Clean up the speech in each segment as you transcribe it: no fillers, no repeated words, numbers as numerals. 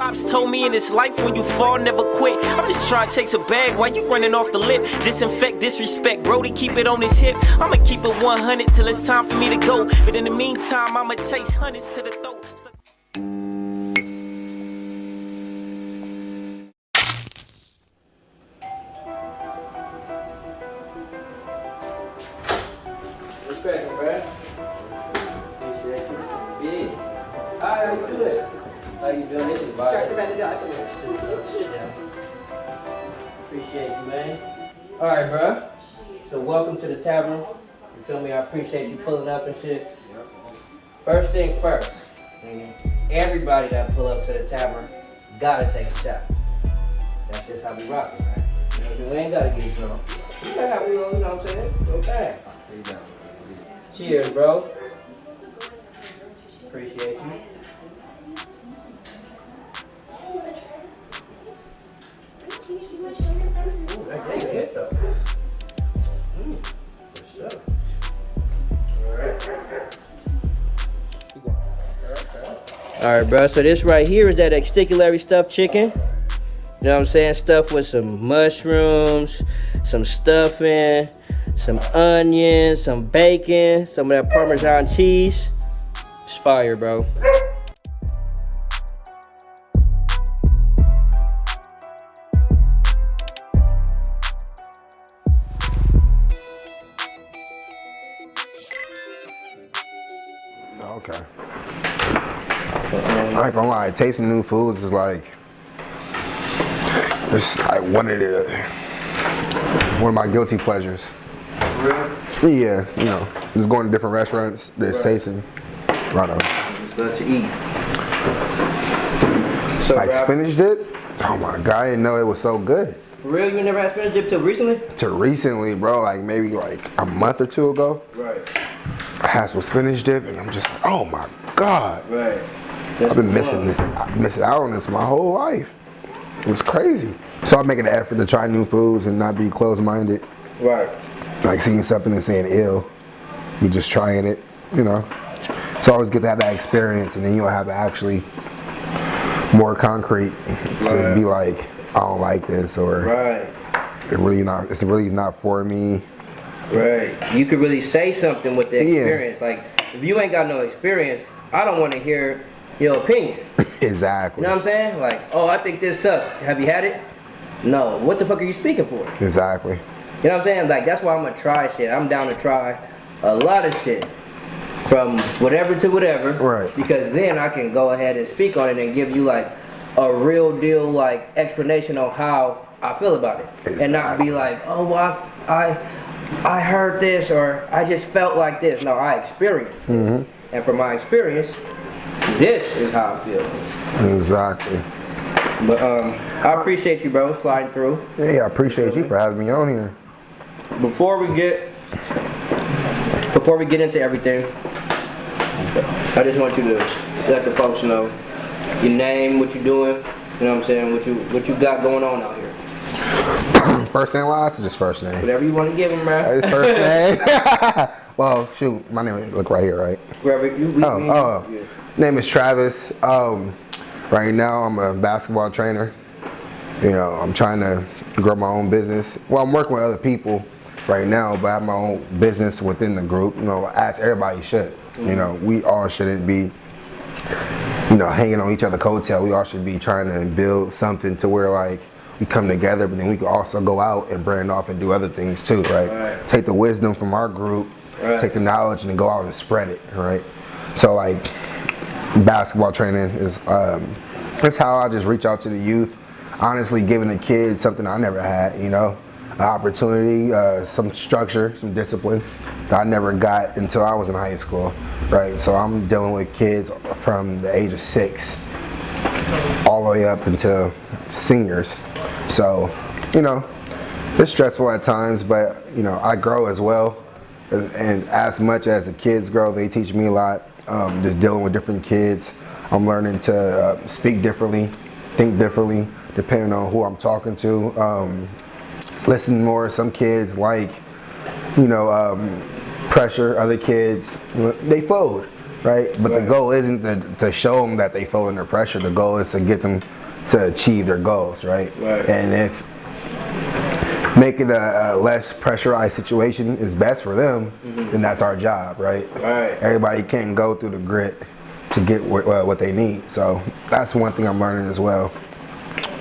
Pops told me in this life when you fall, never quit. I'm just trying to chase a bag while you running off the lip. Disinfect, disrespect, Brody, keep it on his hip. I'ma keep it 100 till it's time for me to go. But in the meantime, I'ma chase hundreds to the throat. What's cracking, bro? Appreciate you. Yeah. Hi, how you doing? How you doing? This is Bob. Start the bed down. Sit down. Appreciate you, man. All right, bro. So welcome to the tavern. You feel me? I appreciate you pulling up and shit. First thing first, everybody that pull up to the tavern gotta take a shot. That's just how we rock it, man. You know, we ain't gotta get drunk. You know how we go, you know what I'm saying? Okay. I'll stay down. Cheers, bro. Appreciate you. Ooh, that's good though. For sure. Alright, bro. So this right here is that exticulary stuffed chicken. You know what I'm saying? Stuffed with some mushrooms, some stuffing, some onions, some bacon, some of that Parmesan cheese. It's fire, bro. Okay. I ain't gonna lie, tasting new foods is like, it's like one of my guilty pleasures. Really? Yeah, you know, just going to different restaurants, just tasting. Right on. Just love to eat. So, Like bro, spinach dip? Oh my God, I didn't know it was so good. for real, you never had spinach dip till recently? Till recently, bro, like maybe like a month or two ago, Right. I had some spinach dip and I'm just like, oh my God. Right. I've been missing out on this my whole life. It's crazy. So I'm making an effort to try new foods and not be closed-minded. Right. Like seeing something and saying ill. You just trying it, you know. So I always get to have that experience and then you'll have to actually more concrete to be like, I don't like this or it's really not for me. Right. You could really say something with the experience. Like, if you ain't got no experience, I don't want to hear your opinion. Exactly. You know what I'm saying? Like, oh, I think this sucks. Have you had it? No. What the fuck are you speaking for? Exactly. You know what I'm saying? Like, that's why I'm gonna try shit. I'm down to try a lot of shit. From whatever to whatever. Right. Because then I can go ahead and speak on it and give you like a real deal like explanation on how I feel about it. Exactly. And not be like, oh, well, I heard this or I just felt like this. No, I experienced this. And from my experience, this is how I feel. Exactly. But I appreciate you, bro, sliding through. Yeah, I appreciate you for having me on here. Before we get into everything, I just want you to let the folks know your name, what you doing, you know what I'm saying, what you got going on out here. First name last or just first name? Whatever you want to give him, man. His first name? Well, shoot, my name, look right here, right? Wherever you yeah. Name is Travis. Right now I'm a basketball trainer. You know, I'm trying to grow my own business. Well, I'm working with other people right now, but I have my own business within the group. You know, as everybody should. You know, we all shouldn't be, you know, hanging on each other's coattail. We all should be trying to build something to where like we come together, but then we can also go out and brand off and do other things too, right? Take the wisdom from our group, take the knowledge, and then go out and spread it, right? So like basketball training is that's how I just reach out to the youth. Honestly, giving the kids something I never had, you know, an opportunity, some structure, some discipline that I never got until I was in high school, right? So I'm dealing with kids from the age of 6 all the way up until seniors. So, you know, it's stressful at times, but, you know, I grow as well. And as much as the kids grow, they teach me a lot. Just dealing with different kids. I'm learning to speak differently, think differently, depending on who I'm talking to. Listen more. Some kids like, you know, pressure. Other kids, they fold. right? But the goal isn't to show them that they feel under pressure. The goal is to get them to achieve their goals, right? And if making a less pressurized situation is best for them, then that's our job, right? Everybody can't go through the grit to get what they need. So that's one thing I'm learning as well.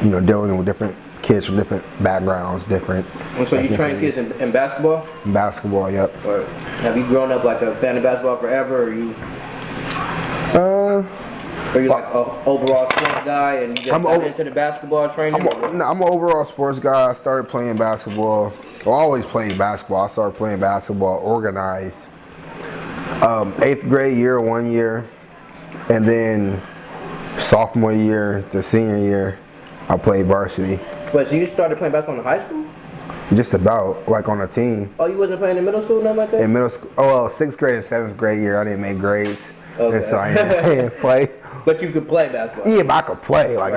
You know, dealing with different kids from different backgrounds, different. And so you train kids in basketball? Basketball, yep. Or have you grown up like a fan of basketball forever, or you? Are you like an overall sports guy and you just got into the basketball training? I'm an overall sports guy. I started playing basketball. Well, I always played basketball. I started playing basketball organized. 8th grade year, 1 year. And then sophomore year to senior year, I played varsity. But so you started playing basketball in high school? Just about, like on a team. Oh, you wasn't playing in middle school, nothing like that? In middle school, well, 6th grade and 7th grade year, I didn't make grades. And so I didn't play. But you could play basketball? Yeah, but I could play. Like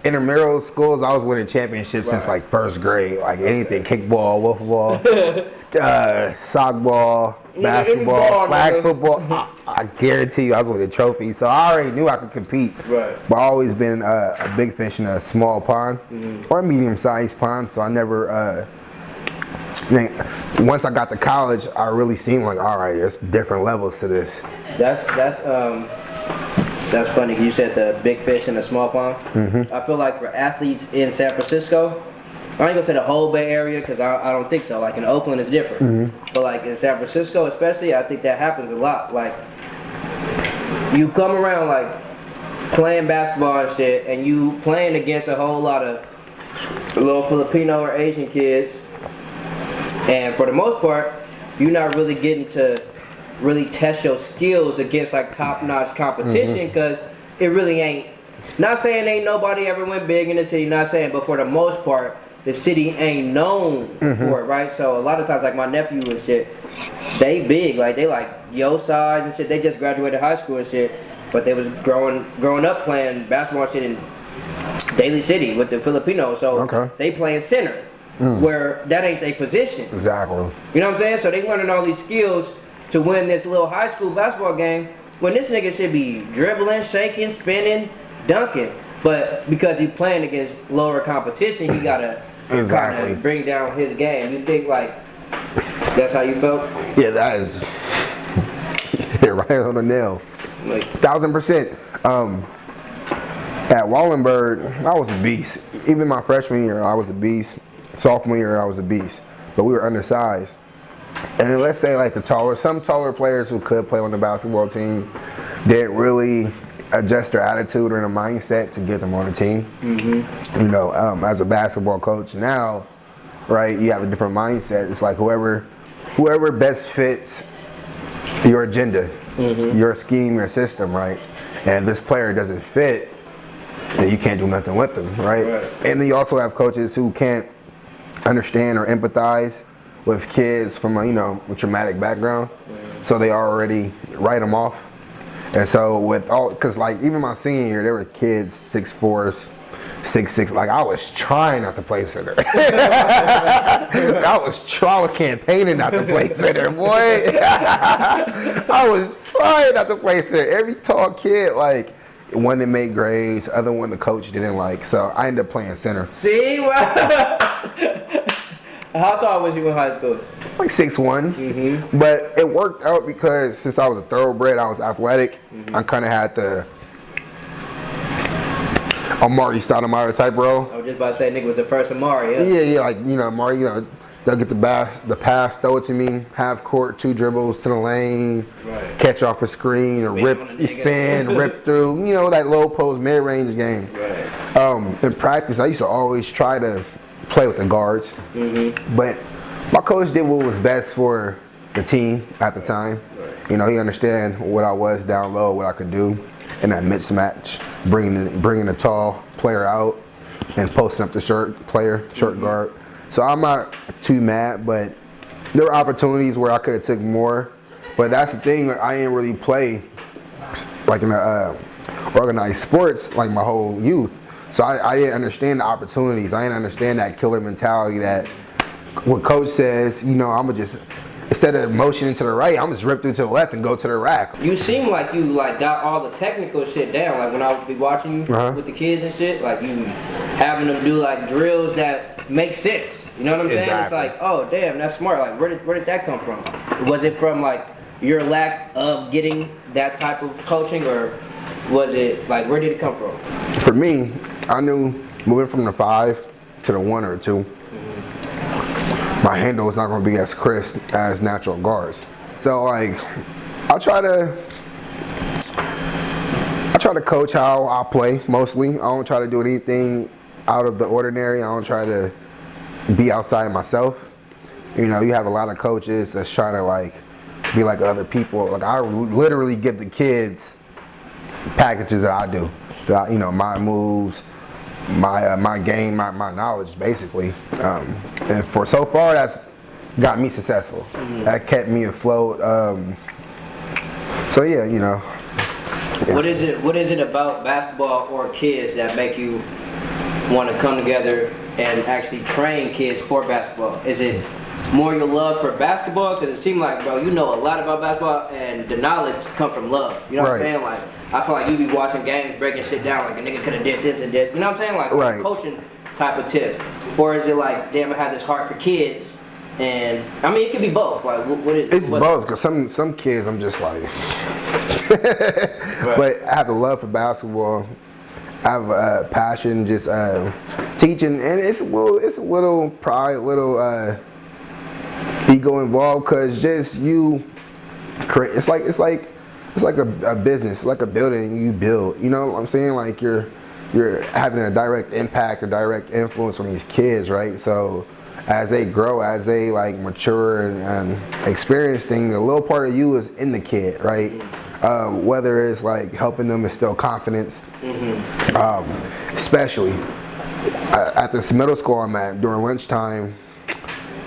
intramural schools, I was winning championships since like 1st grade. Like anything, kickball, wiffle ball, softball, basketball, flag football. I guarantee you I was winning trophies. So I already knew I could compete. But I've always been a big fish in a small pond or a medium-sized pond. So I never... once I got to college, I really seen like, all right, there's different levels to this. That's funny. You said the big fish in the small pond. I feel like for athletes in San Francisco, I ain't gonna say the whole Bay Area because I don't think so. Like in Oakland, it's different. But like in San Francisco, especially, I think that happens a lot. Like you come around like playing basketball and shit, and you playing against a whole lot of little Filipino or Asian kids. And for the most part, you're not really getting to really test your skills against like top-notch competition because it really ain't. Not saying ain't nobody ever went big in the city, not saying, but for the most part, the city ain't known for it, right? So a lot of times, like my nephew and shit, they big, like they like yo size and shit. They just graduated high school and shit, but they was growing up playing basketball shit in Daly City with the Filipinos. So they playing center. Where that ain't their position. Exactly. You know what I'm saying? So they learning all these skills to win this little high school basketball game when this nigga should be dribbling, shaking, spinning, dunking. But because he's playing against lower competition, he gotta kind of bring down his game. You think like that's how you felt? Yeah, that is right on the nail. Like 1000%. At Wallenberg, I was a beast. Even my freshman year, I was a beast. Sophomore year, I was a beast, but we were undersized. And let's say like some taller players who could play on the basketball team didn't really adjust their attitude or their mindset to get them on the team. You know, as a basketball coach now, right, you have a different mindset. It's like whoever best fits your agenda, your scheme, your system, right? And if this player doesn't fit, then you can't do nothing with them, right? And then you also have coaches who can't understand or empathize with kids from a traumatic background, so they already write them off. And so because like even my senior year, there were kids 6'4", 6'6". Like I was trying not to play center. I was campaigning not to play center, boy. I was trying not to play center. Every tall kid, like one that made grades, other one the coach didn't like. So I ended up playing center. See? How tall was you in high school? Like 6'1". But it worked out because since I was a thoroughbred, I was athletic. I kind of had the Amari Stoudemire type role. I was just about to say, nigga was the first Amari. Yeah, like Amari, they'll get the pass, throw it to me, half court, 2 dribbles to the lane, catch off a screen, or spin, rip through, that low post mid-range game. In practice, I used to always try to play with the guards, but my coach did what was best for the team at the time. He understand what I was down low, what I could do in that mismatch, bringing the tall player out and posting up the short guard. So I'm not too mad, but there were opportunities where I could have took more. But that's the thing, I didn't really play like in organized sports like my whole youth. So I didn't understand the opportunities. I didn't understand that killer mentality that what coach says, I'm going to just instead of motioning to the right, I'm just rip through to the left and go to the rack. You seem like you like got all the technical shit down. Like when I would be watching you with the kids and shit, like you having them do like drills that make sense. You know what I'm saying? It's like, oh damn, that's smart. Like where did that come from? Was it from like your lack of getting that type of coaching, or was it like where did it come from? For me, I knew moving from the 5 to the 1 or 2, my handle is not going to be as crisp as natural guards. So like, I try to coach how I play mostly. I don't try to do anything out of the ordinary. I don't try to be outside myself. You know, you have a lot of coaches that's trying to like be like other people. Like I literally give the kids packages that I do. That, you know, my moves, my game, my knowledge, basically. And for so far, that's got me successful. That kept me afloat. So yeah, you know. Yeah. What is it about basketball or kids that make you want to come together and actually train kids for basketball? Is it more your love for basketball? Because it seems like, bro, you know a lot about basketball, and the knowledge come from love. You know what I'm saying? Like, I feel like you be watching games, breaking shit down, like a nigga could have did this and that. You know what I'm saying? Like a coaching type of tip. Or is it like, damn, I have this heart for kids? And I mean, it could be both. Like, what is it? It's both, because some kids I'm just like, but I have a love for basketball. I have a passion just teaching, and it's a little pride, little ego involved, because just you create. It's like a business. It's like a building you build. You know what I'm saying? Like you're having a direct impact, a direct influence on these kids, right? So as they grow, as they like mature and experience things, a little part of you is in the kid, right? Whether it's like helping them instill confidence, especially at this middle school I'm at, during lunchtime,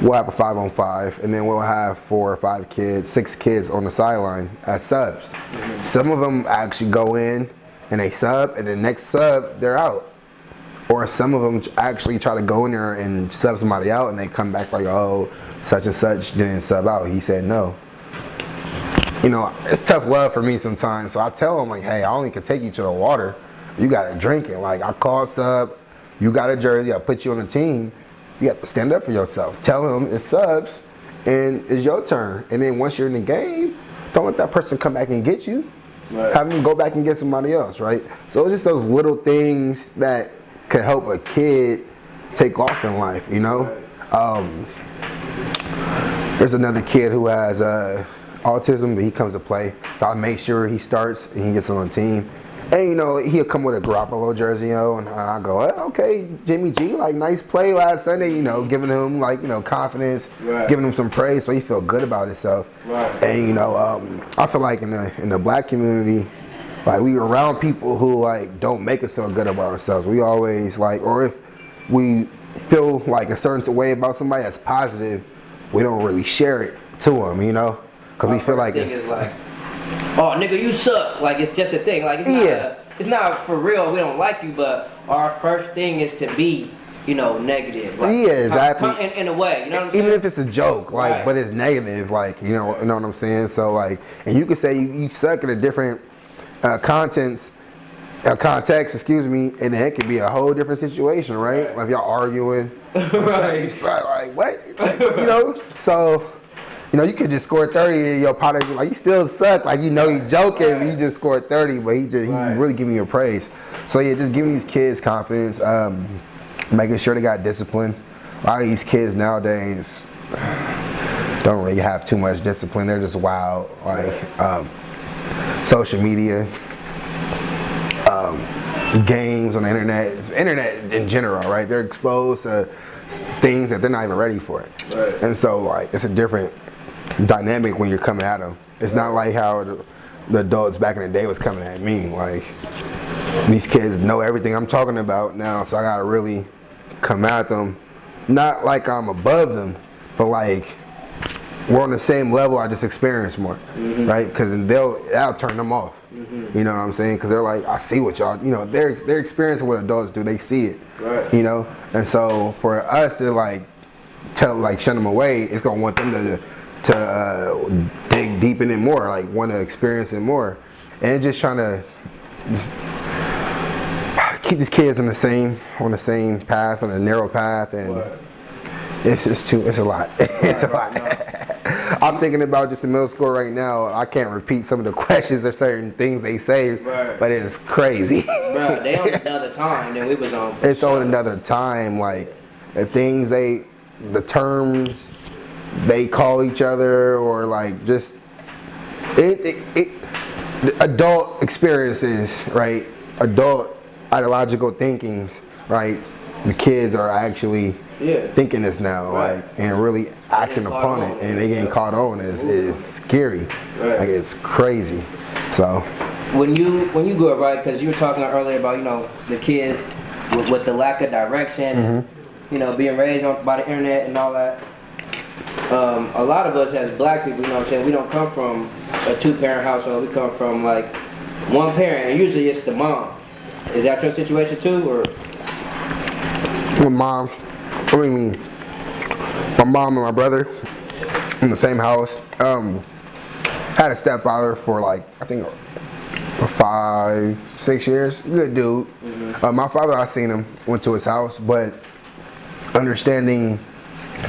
we'll have a 5-on-5, and then we'll have 4 or 5 kids, 6 kids on the sideline as subs. Some of them actually go in and they sub, and the next sub, they're out. Or some of them actually try to go in there and sub somebody out, and they come back like, oh, such and such didn't sub out. He said no. You know, it's tough love for me sometimes, so I tell them like, hey, I only can take you to the water. You got to drink it. Like, I call sub, you got a jersey, I put you on the team. You have to stand up for yourself. Tell them it's subs, and it's your turn. And then once you're in the game, don't let that person come back and get you. Have them go back and get somebody else, right? So it's just those little things that could help a kid take off in life, you know? There's another kid who has autism, but he comes to play. So I make sure he starts and he gets on the team. And, you know, he'll come with a Garoppolo jersey, you know, and I go, okay, Jimmy G, like, nice play last Sunday, you know, giving him, like, you know, confidence, giving him some praise so he feel good about himself. And, you know, I feel like in the black community, like, we around people who, like, don't make us feel good about ourselves. We always, like, or if we feel, like, a certain way about somebody that's positive, we don't really share it to them, you know? Because we feel like it's like, oh, nigga, you suck. Like, it's just a thing. Like, it's not for real. We don't like you, but our first thing is to be, you know, negative. Like, exactly. In a way, you know what I'm saying? Even if it's a joke, like, but it's negative, like, you know what I'm saying? So, like, and you could say you suck at a different context, excuse me, and then it could be a whole different situation, right? Like, y'all arguing. Like, what? You know? So, you know, you could just score 30 and your partner like, you still suck. Like, you know, you joking, but you just scored 30, but he really giving you praise. So yeah, just giving these kids confidence, making sure they got discipline. A lot of these kids nowadays don't really have too much discipline. They're just wild. Like, social media, games on the internet in general, right? They're exposed to things that they're not even ready for. And so, like, it's a different dynamic when you're coming at them. It's not like how the adults back in the day was coming at me. Like, these kids know everything I'm talking about now, so I gotta really come at them. Not like I'm above them, but like we're on the same level. I just experience more, right? Because that'll turn them off. You know what I'm saying? Because they're like, I see what y'all, you know, they're experiencing what adults do. They see it, you know. And so for us to like shun them away, it's gonna want them to to dig deep in it more, like want to experience it more, and just trying to just keep these kids on the same path, on a narrow path, and it's a lot. It's a lot. I'm thinking about just in middle school right now. I can't repeat some of the questions or certain things they say, but it's crazy. Bro, they on another time than we was on. It's on another time, like the things the terms they call each other, or like just the adult experiences, right? Adult ideological thinkings, right? The kids are actually thinking this now, right? And really acting upon it, and they getting caught on. It's scary, like it's crazy. So when you grew up, right? Because you were talking earlier about the kids with the lack of direction, being raised by the internet and all that. A lot of us as black people, what I'm saying, we don't come from a two-parent household. We come from like one parent, and usually it's the mom. Is that your situation too, or? My mom and my brother in the same house. Had a stepfather for like, I think 5-6 years. Good dude. My father, I seen him, went to his house, but understanding,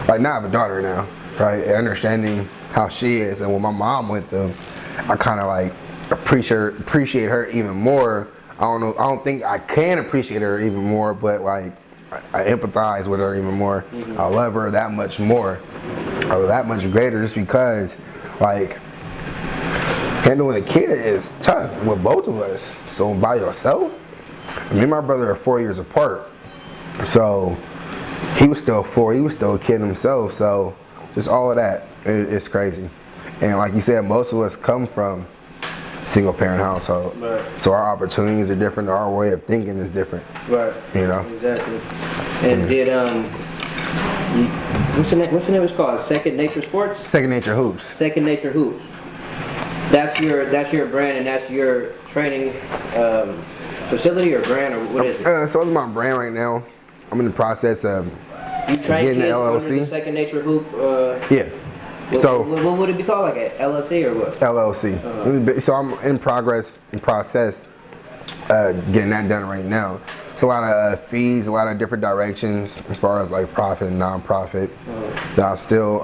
like now I have a daughter now, right? Understanding how she is, and when my mom went through, I kind of like appreciate her even more. I don't think I can appreciate her even more, but like I empathize with her even more. I love her that much more, or that much greater, just because like handling a kid is tough with both of us. So by yourself, me and my brother are 4 years apart. So he was still 4, he was still a kid himself. So just all of that, it's crazy. And like you said, most of us come from single parent household. Right. So our opportunities are different, our way of thinking is different. Right. Exactly. And did what's the name it's called? Second Nature Sports? Second Nature Hoops. Second Nature Hoops. That's your brand, and that's your training facility or brand, or what is it? So it's my brand right now. I'm in the process of getting the LLC. Under the Second Nature Hoop. Yeah. So what would it be called, like an LLC or what? LLC. So I'm in process getting that done right now. It's a lot of fees, a lot of different directions as far as like profit and non-profit. That I'm still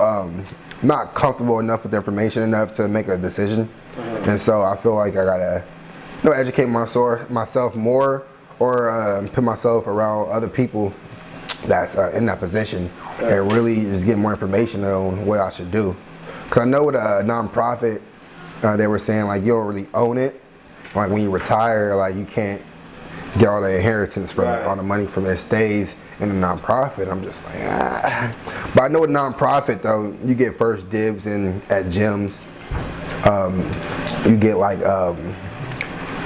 not comfortable enough with the information enough to make a decision. And so I feel like I gotta educate myself more, or put myself around other people that's in that position, and really just get more information on what I should do. Because I know with a non-profit, they were saying like you don't really own it. Like when you retire, like you can't get all the inheritance from it, all the money from it stays in the non-profit. I'm just like, But I know with non-profit though, you get first dibs at gyms. You get like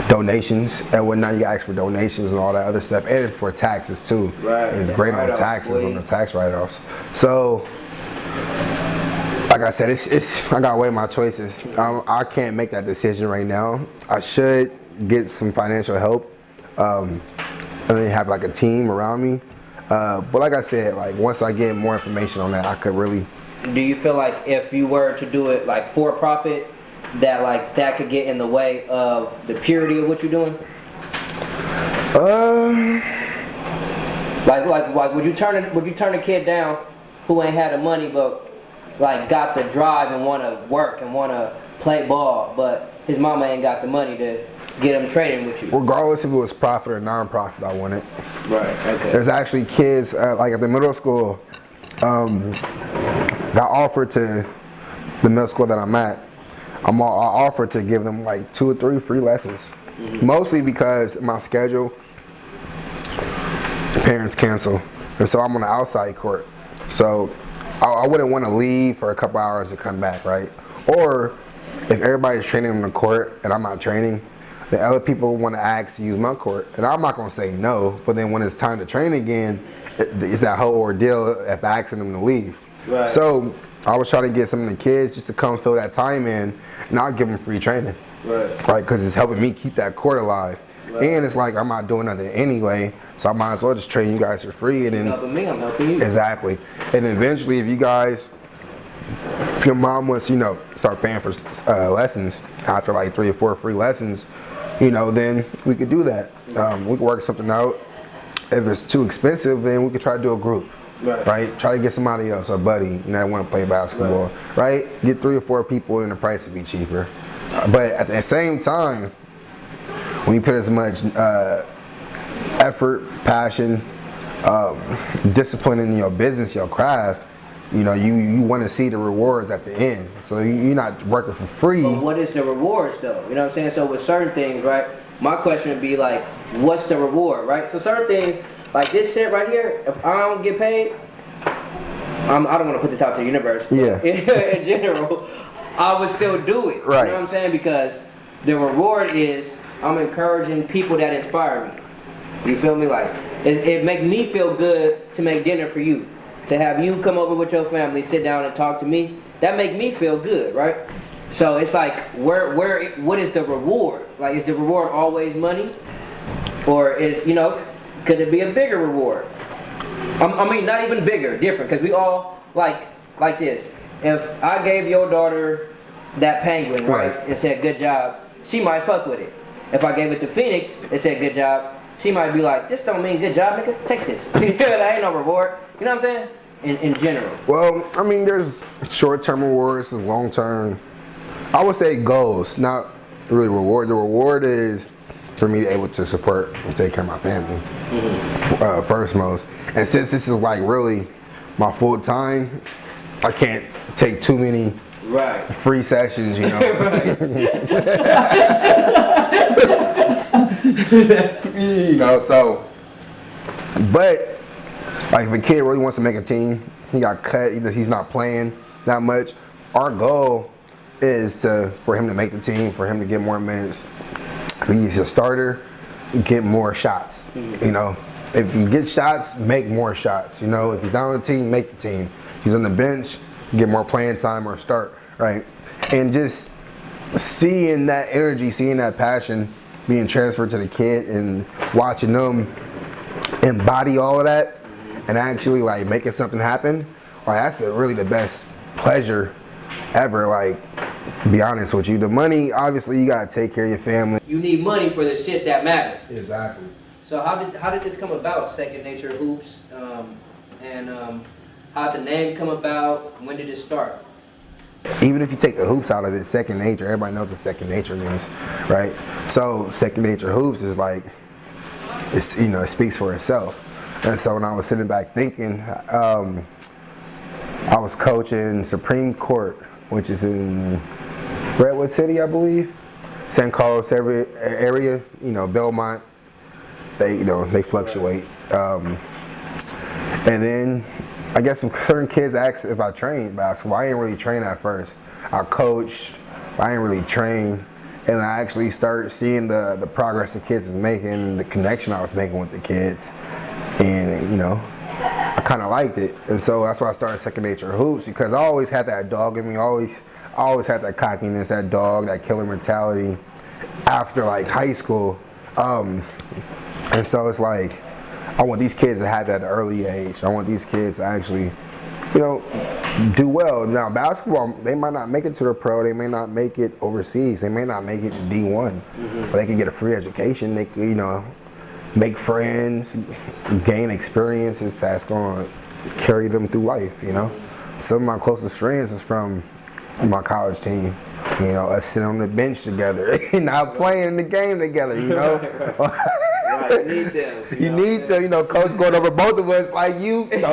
donations and whatnot. You ask for donations and all that other stuff, and for taxes too. It's great on taxes, on the tax write-offs. So like I said, I gotta weigh my choices. I can't make that decision right now. I should get some financial help, and then have like a team around me. But like I said, like once I get more information on that, I could really. Do you feel like if you were to do it like for profit, that could get in the way of the purity of what you're doing? Like would you turn a kid down who ain't had the money but like got the drive and want to work and want to play ball, but his mama ain't got the money to get him training with you? Regardless if it was profit or non-profit, I want it. Right. Okay. There's actually kids like at the middle school, got offered to the middle school that I'm at. I offered to give them like 2 or 3 free lessons, mostly because my schedule, parents cancel, and so I'm on the outside court. So I wouldn't want to leave for a couple hours to come back, right? Or if everybody's training on the court and I'm not training, the other people want to ask to use my court, and I'm not gonna say no. But then when it's time to train again, it's that whole ordeal of asking them to leave. Right. So I was trying to get some of the kids just to come fill that time in, and I'll give them free training. Right. Because it's helping me keep that court alive. Right. And it's like I'm not doing nothing anyway, so I might as well just train you guys for free. And then you're helping me, I'm helping you. Exactly. And eventually, if you guys your mom wants, start paying for lessons after like 3 or 4 free lessons, then we could do that. We could work something out. If it's too expensive, then we could try to do a group, right? Try to get somebody else, a buddy, that want to play basketball, right? Get 3 or 4 people, and the price would be cheaper. But at the same time, when you put as much effort, passion, discipline in your business, your craft, you want to see the rewards at the end. So you're not working for free. But what is the rewards though? You know what I'm saying? So with certain things, right? My question would be like, what's the reward, right? So certain things, like this shit right here, if I don't get paid, I don't want to put this out to the universe. Yeah. In general, I would still do it. Right. You know what I'm saying? Because the reward is I'm encouraging people that inspire me. You feel me? Like, it make me feel good to make dinner for you. To have you come over with your family, sit down and talk to me, that make me feel good, right? So it's like, what is the reward? Like, is the reward always money? Or could it be a bigger reward? I mean, not even bigger, different, because we all, like this. If I gave your daughter that penguin, right, and said, good job, she might fuck with it. If I gave it to Phoenix and said, good job, she might be like, this don't mean good job, nigga, take this. That ain't no reward. You know what I'm saying? In general. Well, I mean, there's short-term rewards and long-term. I would say goals, not really reward. The reward is for me able to support and take care of my family, first most. And since this is like really my full time, I can't take too many free sessions, so, but like if a kid really wants to make a team, he got cut, he's not playing that much, our goal is for him to make the team, for him to get more minutes. If he's a starter, get more shots. If he gets shots, make more shots. If he's not on the team, make the team. If he's on the bench, get more playing time or start, right? And just seeing that energy, seeing that passion being transferred to the kid and watching them embody all of that and actually like making something happen, like that's really the best pleasure ever. Like, be honest with you, the money, obviously you gotta take care of your family. You need money for the shit that matters. Exactly. So how did this come about, Second Nature Hoops, and how did the name come about? When did it start? Even if you take the hoops out of it, Second Nature, everybody knows what Second Nature means, right? So Second Nature Hoops is like, it speaks for itself. And so when I was sitting back thinking, I was coaching Supreme Court, which is in Redwood City, I believe, San Carlos area, Belmont. They fluctuate. And then I guess some certain kids asked if I trained basketball. I didn't really train at first. I coached, but I didn't really train. And I actually started seeing the progress the kids was making, the connection I was making with the kids. And, I kind of liked it. And so that's why I started Second Nature Hoops, because I always had that dog in me. I always had that cockiness, that dog, that killer mentality after like high school. And so it's like, I want these kids to have that at an early age. I want these kids to actually, do well. Now basketball, they might not make it to the pro, they may not make it overseas, they may not make it to D1, but they can get a free education, they can, make friends, gain experiences that's gonna carry them through life, Some of my closest friends is from my college team. Us sitting on the bench together, not playing the game together, Right, you need them. You need them, coach going over both of us like you get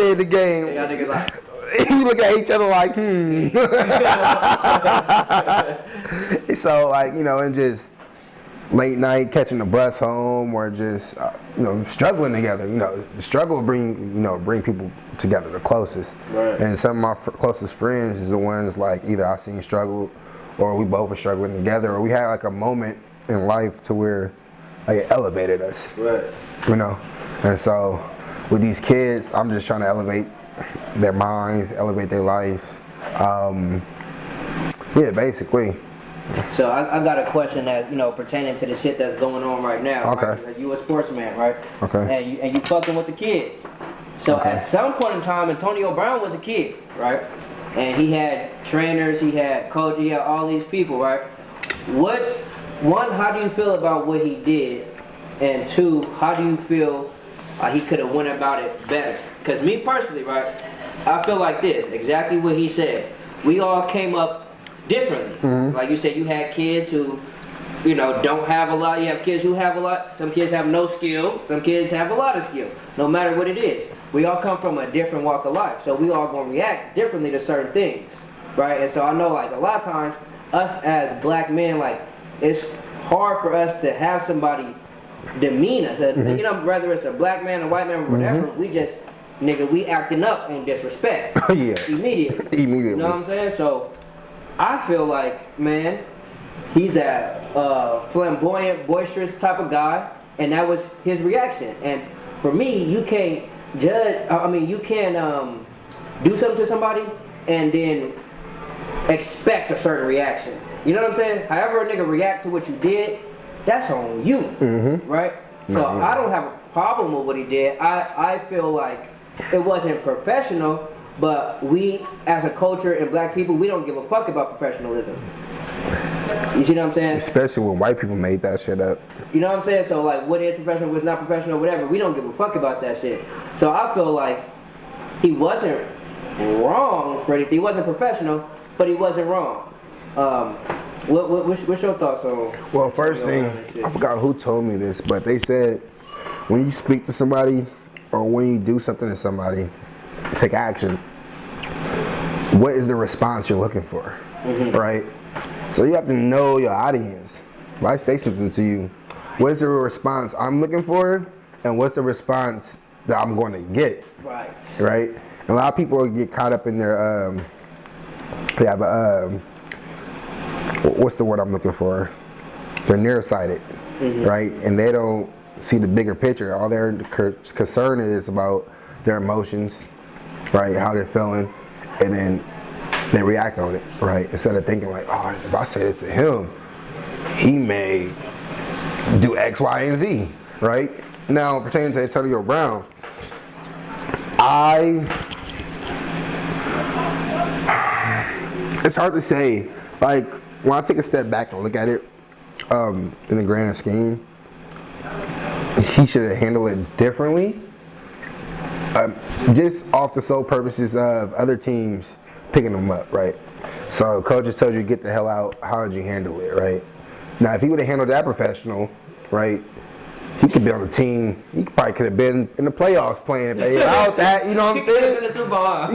in the game. Y'all niggas like, You look at each other like, So and just late night catching the bus home or just struggling together. The struggle bring people together the closest. Right. And some of my closest friends is the ones like either I seen struggle or we both were struggling together, or we had like a moment in life to where it elevated us. right. And so with these kids, I'm just trying to elevate their minds, elevate their life. Basically. So I got a question that's pertaining to the shit that's going on right now. Okay. Right? Like, you a sportsman, right? Okay. And you fucking with the kids. So Okay. at some point in time, Antonio Brown was a kid, right? and he had trainers, he had coaches, he had all these people, right? How do you feel about what he did? And two, how do you feel he could have went about it better? Because me personally, right, I feel like this, exactly what he said. We all came up differently. Like you said, you had kids who, don't have a lot. You have kids who have a lot. Some kids have no skill. Some kids have a lot of skill. No matter what it is. We all come from a different walk of life. So we all going to react differently to certain things, right? And so I know, like, a lot of times, us as black men, like, it's hard for us to have somebody demean us. Whether it's a black man, a white man, or whatever, we just, we acting up on disrespect. Yeah. Immediately. You know what I'm saying? So I feel like, man, he's a flamboyant, boisterous type of guy, and that was his reaction. And for me, you can't you can't do something to somebody and then expect a certain reaction. You know what I'm saying? However a nigga react to what you did, that's on you, right? So I don't have a problem with what he did. I feel like it wasn't professional, but we, as a culture and black people, we don't give a fuck about professionalism. You see what I'm saying? Especially when white people made that shit up. You know what I'm saying? So, like, what is professional, what's not professional, whatever, we don't give a fuck about that shit. So I feel like he wasn't wrong for anything. He wasn't professional, but he wasn't wrong. What's your thoughts on? Well, first thing, I forgot who told me this, but they said when you speak to somebody or when you do something to somebody, take action. What is the response you're looking for, right? So you have to know your audience. If I say something to you, what is the response I'm looking for, and what's the response that I'm going to get? Right. And a lot of people get caught up in their they have a what's the word I'm looking for? They're nearsighted, right? And they don't see the bigger picture. All their concern is about their emotions, right? How they're feeling, and then they react on it, right? Instead of thinking like, oh, if I say this to him, he may do X, Y, and Z, right? Now, pertaining to Antonio Brown, it's hard to say. Like, when I take a step back and look at it, in the grand scheme, he should have handled it differently. Just off the sole purposes of other teams picking him up, right? So coaches told you to get the hell out. How did you handle it, right? Now, if he would have handled that professional, right, he could be on the team. He probably could have been in the playoffs playing if they allowed that. You know what I'm saying?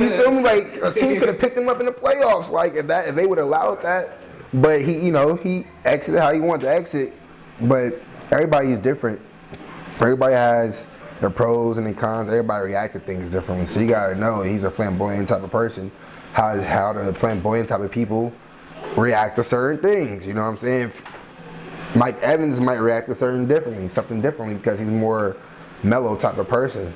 You feel me? Like, a team could have picked him up in the playoffs, like if they would have allowed that. But he exited how he wanted to exit. But everybody's different. Everybody has their pros and their cons. Everybody reacts to things differently. So you gotta know he's a flamboyant type of person. How the flamboyant type of people react to certain things. You know what I'm saying? Mike Evans might react to something differently because he's more mellow type of person.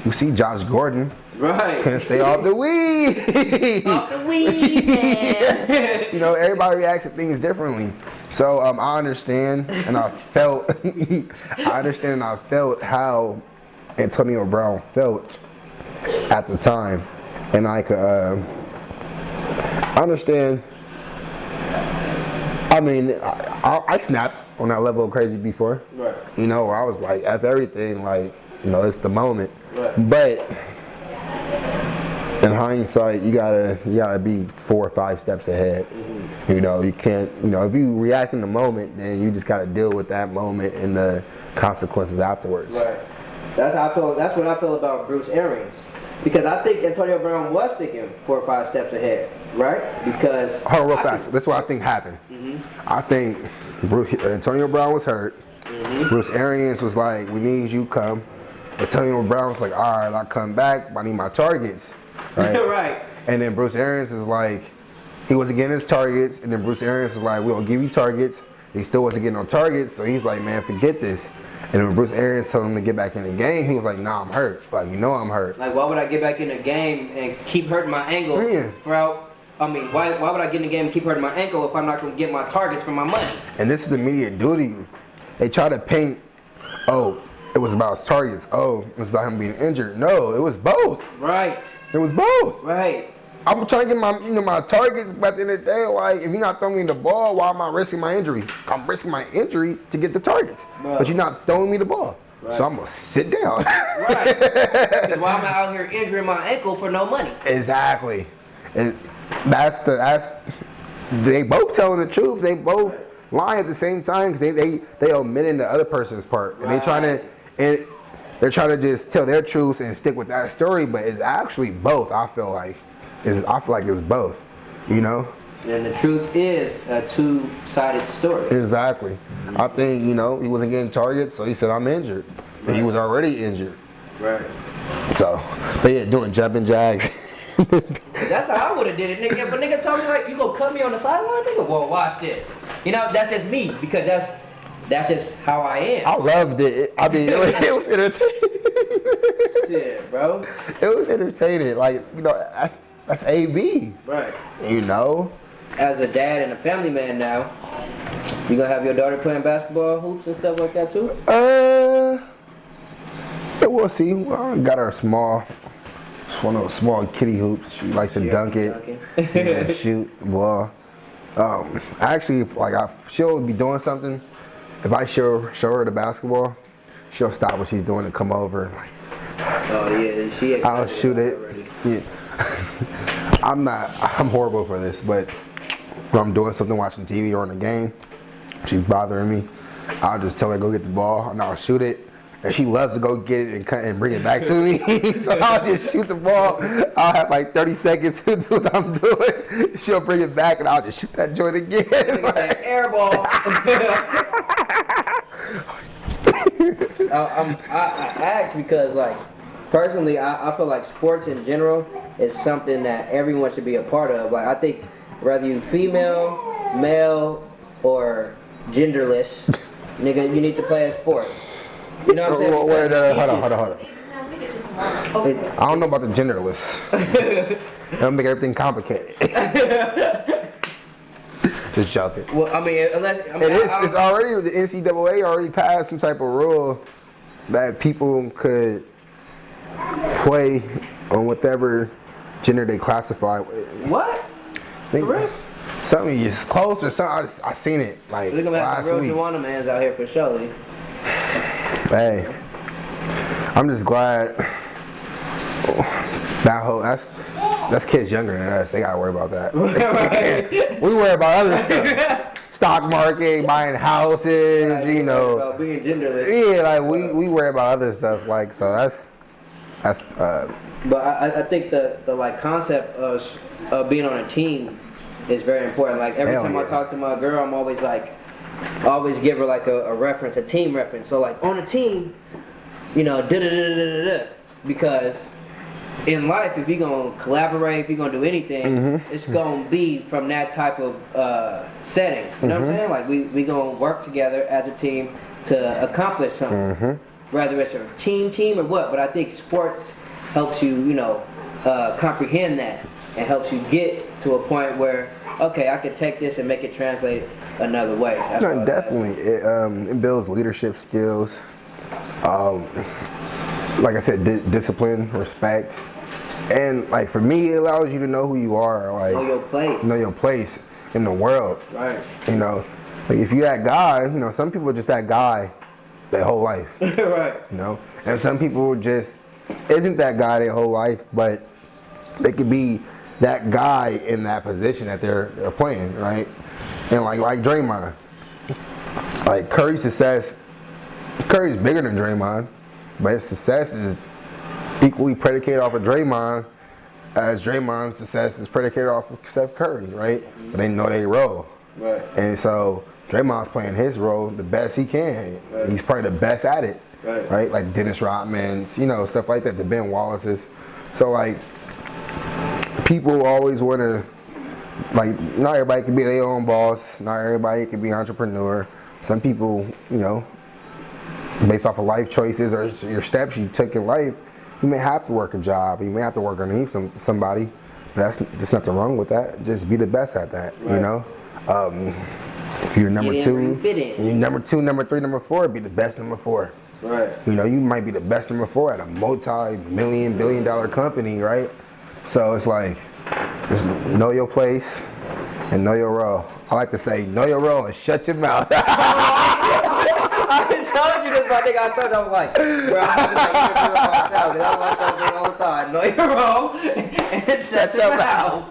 You see Josh Gordon. Right. Can't stay off the weed. Off the weed, man. You know, everybody reacts to things differently. So I understand and I felt how Antonio Brown felt at the time. And I could understand. I mean, I snapped on that level of crazy before. Right. You know, I was like, F everything, like, you know, it's the moment. Right. But in hindsight, you gotta be 4 or 5 steps ahead. You know, you can't, if you react in the moment, then you just gotta deal with that moment and the consequences afterwards. Right. That's what I feel about Bruce Arians. Because I think Antonio Brown was thinking 4 or 5 steps ahead, right? Because hold on real fast. That's what I think happened. I think Antonio Brown was hurt. Bruce Arians was like, "We need you come." Antonio Brown was like, "All right, I'll come back. But I need my targets." Right. Right. And then Bruce Arians is like, he wasn't getting his targets. And then Bruce Arians was like, "We'll give you targets." He still wasn't getting no targets. So he's like, "Man, forget this." And when Bruce Arians told him to get back in the game, he was like, "Nah, I'm hurt. Like, I'm hurt." Like, why would I get back in the game and keep hurting my ankle? Yeah. Why would I get in the game and keep hurting my ankle if I'm not gonna get my targets for my money? And this is the media do to you. They try to paint, oh, it was about his targets. Oh, it was about him being injured. No, it was both. Right. It was both. Right. I'm trying to get my, my targets, but at the end of the day, like, if you're not throwing me the ball, why am I risking my injury? I'm risking my injury to get the targets, but you're not throwing me the ball. Right. So I'm gonna sit down. Right. Because why am I out here injuring my ankle for no money? Exactly. And they both telling the truth. They both lying at the same time because they omitting the other person's part, and they're trying to just tell their truth and stick with that story. But it's actually both. I feel like it's both. You know. And the truth is a two-sided story. Exactly. I think, he wasn't getting targets, so he said, I'm injured. Right. And he was already injured. Right. So, they doing jumping jacks. That's how I would have did it, nigga. But nigga told me, like, you gonna cut me on the sideline? Nigga, well, watch this. That's just me, because that's just how I am. I loved it. I mean, it was entertaining. Shit, bro. It was entertaining. Like, that's AB. Right. As a dad and a family man now, you gonna have your daughter playing basketball hoops and stuff like that too? Yeah, we'll see. I got her one of those small kitty hoops. She likes to dunk it and shoot the ball. Actually, she'll be doing something. If I show her the basketball, she'll stop what she's doing and come over. Oh yeah, I'll shoot it. Already. Yeah. I'm horrible for this, but when I'm doing something, watching TV or in a game, she's bothering me, I'll just tell her go get the ball and I'll shoot it. And she loves to go get it and bring it back to me. So I'll just shoot the ball. I'll have like 30 seconds to do what I'm doing. She'll bring it back and I'll just shoot that joint again. Like, air ball. I ask because, like, personally, I feel like sports in general is something that everyone should be a part of. Like, I think whether you female, male, or genderless, nigga, you need to play a sport. You know what I'm saying? Wait, hold on. I don't know about the genderless. That'll make everything complicated. Just joking. Well, I mean, it's already, the NCAA already passed some type of rule that people could play on whatever gender they classify. What? For real? Something is close or something. I seen it like we're gonna have last some real week. Joanna mans out here for surely. Hey, I'm just glad that's kids younger than us. They gotta worry about that. Right. We worry about other stuff. Stock market, buying houses, about being genderless. Yeah, like we worry about other stuff. Like, so that's. But I think the like concept of being on a team is very important. Like every time I talk to my girl, I'm always like, I always give her like a reference, a team reference. So like on a team, because in life, if you're gonna collaborate, if you're gonna do anything, it's gonna be from that type of setting. You know what I'm saying? Like we gonna work together as a team to accomplish something. Whether it's a team or what, but I think sports helps you, comprehend that and helps you get to a point where, okay, I can take this and make it translate another way. No, definitely. It builds leadership skills. Like I said, discipline, respect. And like for me, it allows you to know who you are. Like, know your place in the world. Right. Like if you're that guy, some people are just that guy their whole life. Right. And some people just isn't that guy their whole life, but they could be that guy in that position that they're playing, right? And like Draymond, like Curry's bigger than Draymond, but his success is equally predicated off of Draymond as Draymond's success is predicated off of Steph Curry, right? But they know they role. Right. And so Draymond's playing his role the best he can. Right. He's probably the best at it, right? Like Dennis Rodman's, stuff like that, the Ben Wallace's. So like, people always want to, like, not everybody can be their own boss. Not everybody can be an entrepreneur. Some people, based off of life choices or your steps you took in life, you may have to work a job. You may have to work underneath somebody. There's nothing wrong with that. Just be the best at that, If you're number two, you're number 2, number 3, number 4, be the best number 4. Right. You might be the best number 4 at a multi-million, billion-dollar company, right? So it's like, Just know your place and know your role. I like to say, know your role and shut your mouth. I told you this, my nigga. I told you, I was like, bro, I have to like, I watch that thing all the time. Know your role and shut your mouth.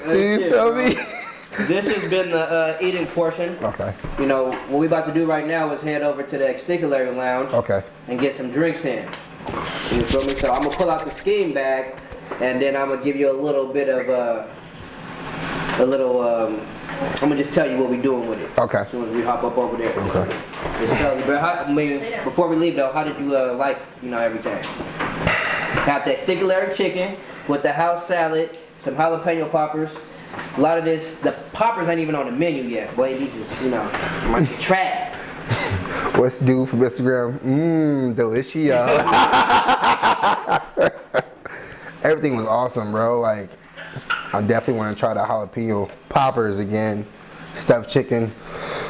You feel me? This has been the eating portion. Okay. You know, what we about to do right now is head over to the extracurricular lounge. Okay. And get some drinks in. You feel me? So I'm gonna pull out the scheme bag, and then I'm gonna give you a little bit of I'm gonna just tell you what we're doing with it. Okay. As soon as we hop up over there. Okay. Just tell you, bro. Before we leave though, how did you like, everything? Got the extracurricular chicken with the house salad, some jalapeno poppers. A lot of this, the poppers ain't even on the menu yet. Boy, these is, might be trash. What's due from Instagram? Delicious. Everything was awesome, bro. Like, I definitely want to try the jalapeno poppers again. Stuffed chicken,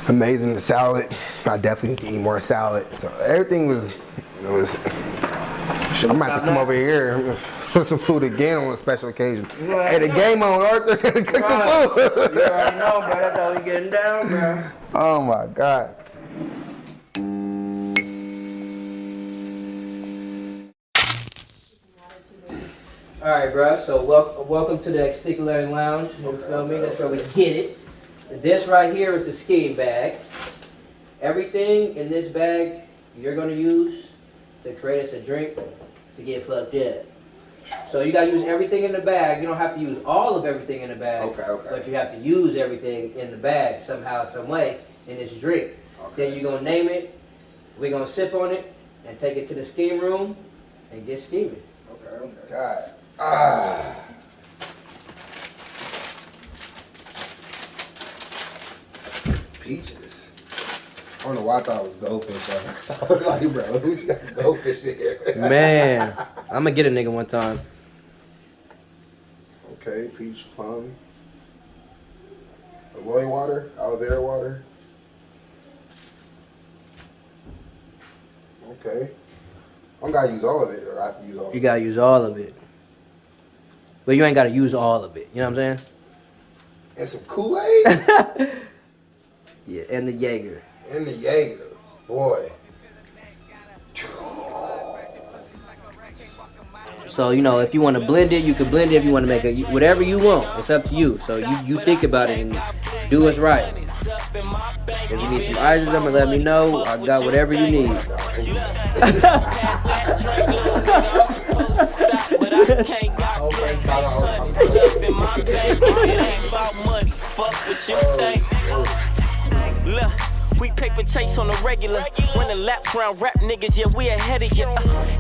amazing. The salad, I definitely need to eat more salad. So everything was. I might have to come over here and put some food again on a special occasion. Hey, the game on, Arthur. Cook some food. You already know, bro. That's how we getting down, bro. Oh my God. All right, bro. So welcome to the extracurricular lounge. You feel me? That's where we get it. This right here is the scheme bag. Everything in this bag you're gonna use to create us a drink to get fucked up. So you gotta use everything in the bag. You don't have to use all of everything in the bag. Okay. But you have to use everything in the bag somehow, some way in this drink. Okay. Then you're gonna name it. We're gonna sip on it and take it to the steam room and get steaming. Okay. God. Peaches. I don't know why I thought it was goldfish. So I was like, bro, who you got some goldfish in here? Man, I'm gonna get a nigga one time. Okay, peach plum. Aloe water, aloe vera water. Okay. I don't gotta use all of it, or I have to use all of it. You gotta use all of it. But you ain't gotta use all of it. You know what I'm saying? And some Kool-Aid? Yeah, and the Jaeger. And the Jaeger. Boy. So, if you want to blend it, you can blend it. If you want to make it, whatever you want, it's up to you. So you think about it and do what's right. If you need some ice or something, let me know. I got whatever you need. Look, we paper chase on the regular. Running laps around rap niggas, yeah, we ahead of you.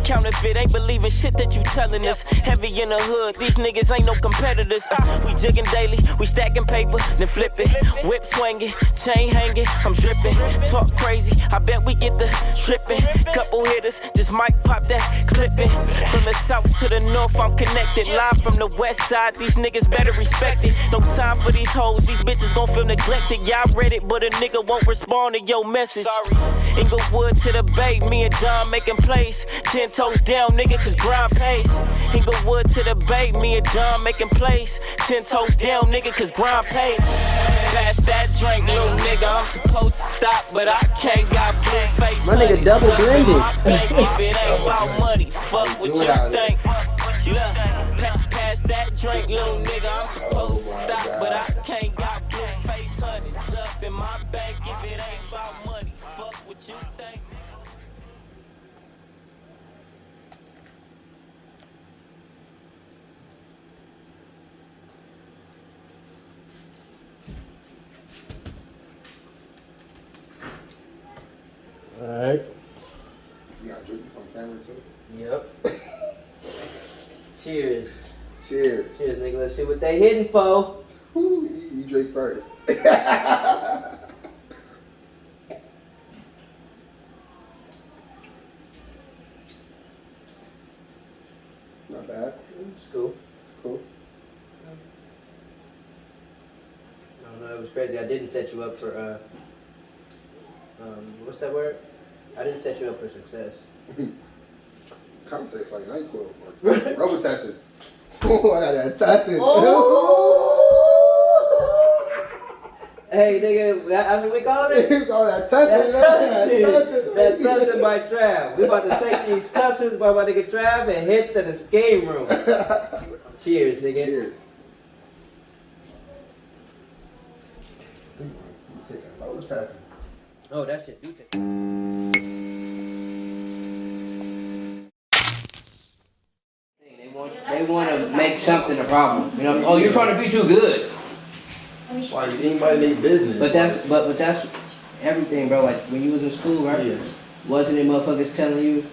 Counterfeit ain't believing shit that you telling us. Heavy in the hood, these niggas ain't no competitors. We jigging daily, we stacking paper, then flip it. Whip swinging, chain hanging, I'm dripping. Talk crazy, I bet we get the tripping. Couple hitters, just might pop that clipping. From the south to the north, I'm connected. Live from the west side, these niggas better respect it. No time for these hoes, these bitches gon' feel neglected. Yeah, I read it, but a nigga won't respond to your message. Sorry. Inglewood to the bay, me and John making plays. 10 toes down, nigga, cause grind pays. Inglewood to the bay, me and John making plays. 10 toes down, nigga, cause grind pays. Pass that drink, little nigga, I'm supposed to stop, but I can't. Got blue face. My nigga double blended. If it ain't about money, fuck what you think. Look, pass that drink, little nigga, I'm supposed to stop, but I can't. Got blue face, hundreds up in my bank. If it ain't about money, fuck what you think. Alright. You gotta drink this on camera too? Yep. Cheers. Cheers. Cheers, nigga. Let's see what they hitting for. Ooh, you drink first. Not bad. It's cool. It's cool. I don't know, it was crazy. I didn't set you up for, what's that word? I didn't set you up for success. Context like NyQuil or Robitussin. Oh, I got that tussin. Hey, nigga, that's what we call it? You call that tussin? That tussin by Trav. We about to take these tussins by my nigga Trav and head to the skate room. Cheers, nigga. Cheers. Robitussin. Oh, that shit do take. They want to make something a problem. You know? Oh, you're trying to be too good. Like anybody need business. But that's everything, bro. Like when you was in school, right? Yeah. Wasn't it motherfuckers telling you,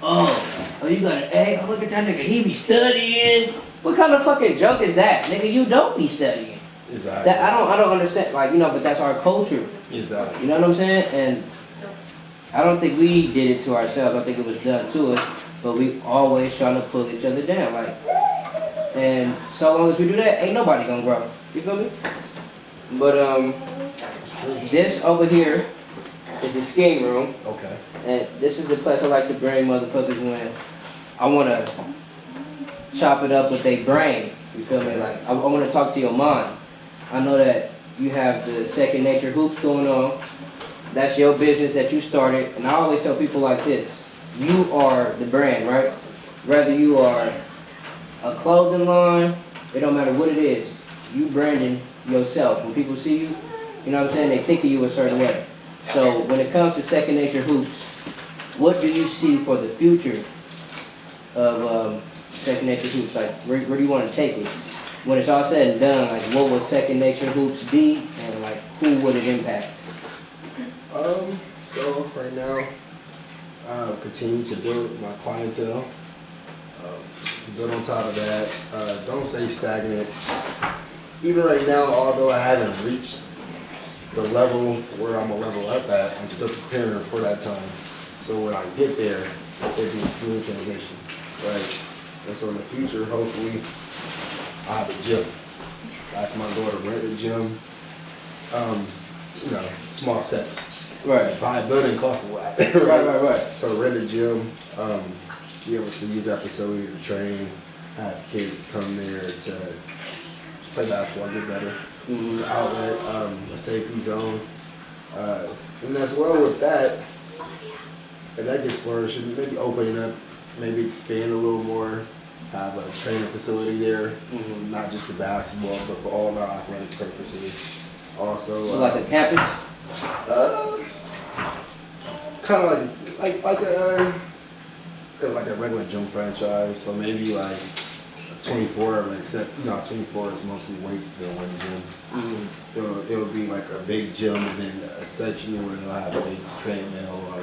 oh, you got an A? Oh, look at that nigga, he be studying. What kind of fucking joke is that, nigga? You don't be studying. Exactly. That, I don't understand. Like, you know, but that's our culture. Exactly. You know what I'm saying? And I don't think we did it to ourselves. I think it was done to us. But we always trying to pull each other down, like. And so long as we do that, ain't nobody gonna grow. You feel me? But this over here is the skating room. Okay. And this is the place I like to bring motherfuckers when I wanna chop it up with their brain. You feel me? Like I wanna talk to your mind. I know that you have the Second Nature hoops going on. That's your business that you started. And I always tell people like this. You are the brand, right? Whether you are a clothing line, it don't matter what it is. You branding yourself. When people see you, you know what I'm saying? They think of you a certain way. So when it comes to Second Nature hoops, what do you see for the future of Second Nature hoops? Like, where do you want to take it? When it's all said and done, like, what would Second Nature hoops be, and like, who would it impact? So right now, continue to build my clientele. Build on top of that. Don't stay stagnant. Even right now, although I haven't reached the level where I'm gonna level up at, I'm still preparing for that time. So when I get there, it'll be a smooth transition, right? And so in the future, hopefully, I have a gym. That's my goal, to rent a gym. You know, small steps. Right. Buy a building costs a lot. Right. So rent a gym, be able to use that facility to train, have kids come there to play basketball, get better. Mm-hmm. It's an outlet, a safety zone. And as well with that, if that gets flourishing, maybe opening up, maybe expand a little more, have a training facility there, not just for basketball, but for all non-athletic purposes. Also, so like a campus? Kind of like a regular gym franchise. So maybe like 24, like except 24 is mostly weights in one gym. It'll be like a big gym and then a section where they'll have weights, treadmill, or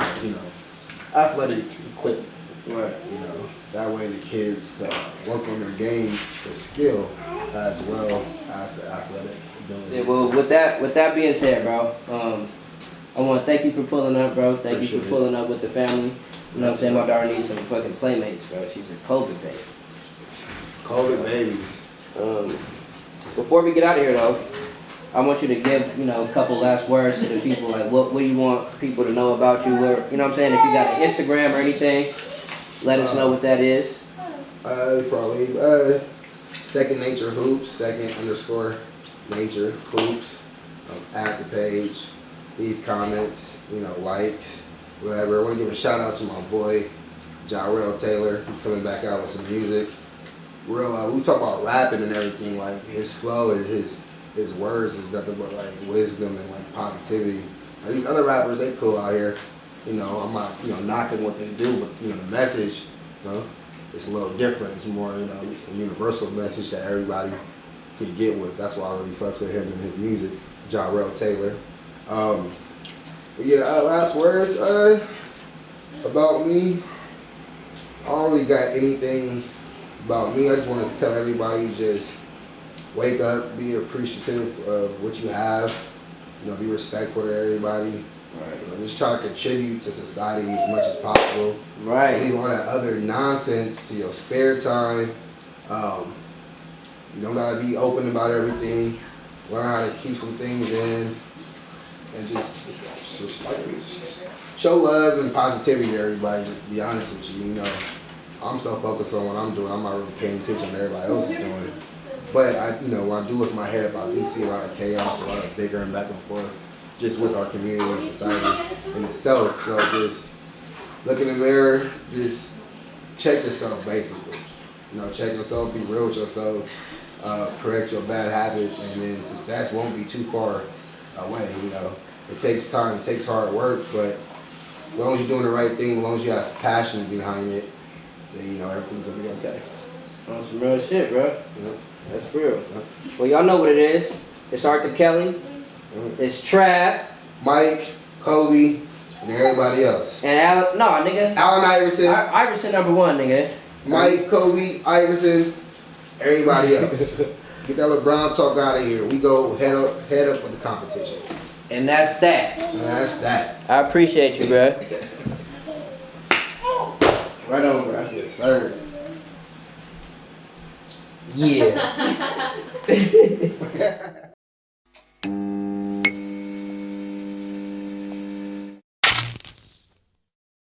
athletic equipment. Right. That way the kids work on their game, their skill, as well as the athletic ability. Yeah, well, with that being said, bro, I want to thank you for pulling up, bro. Thank you for pulling up with the family. You know what I'm saying? My daughter needs some fucking playmates, bro. She's a COVID baby. COVID babies. Before we get out of here, though, I want you to give, a couple last words to the people. Like, what do you want people to know about you? Where, you know what I'm saying? If you got an Instagram or anything, let us know what that is. Before I leave, Second Nature Hoops, _Nature Hoops. Add the page, leave comments, likes, whatever. I want to give a shout out to my boy, Jarrell Taylor, who's coming back out with some music. We talk about rapping and everything, like his flow and his words is nothing but like wisdom and like positivity. Like, these other rappers, they cool out here. I'm not, knocking what they do, but the message, it's a little different. It's more, a universal message that everybody can get with. That's why I really fucks with him and his music, Jarrell Taylor. Last words about me. I don't really got anything about me. I just want to tell everybody, just wake up, be appreciative of what you have, be respectful to everybody. Right. Just try to contribute to society as much as possible. Right. Leave all that other nonsense to your spare time. You don't gotta be open about everything. Learn how to keep some things in, and just show love and positivity to everybody. To be honest with you, I'm so focused on what I'm doing, I'm not really paying attention to everybody else is doing. But when I do look my head up, I do see a lot of chaos, a lot of bickering back and forth, just with our community and society in itself. So just look in the mirror, just check yourself basically. Check yourself, be real with yourself, correct your bad habits, and then success won't be too far away. It takes time, it takes hard work, but as long as you're doing the right thing, as long as you have passion behind it, then everything's gonna be okay. That's some real shit, bro. Yep. That's real. Yep. Well, y'all know what it is. It's Arthur Kelly. It's Trav. Mike, Kobe, and everybody else. And Allen, no, nigga. Allen Iverson. Iverson #1, nigga. Mike, Kobe, Iverson, everybody else. Get that LeBron talk out of here. We go head up with the competition. And that's that. And that's that. I appreciate you, bro. Right on, bro. Yes, sir. Yeah.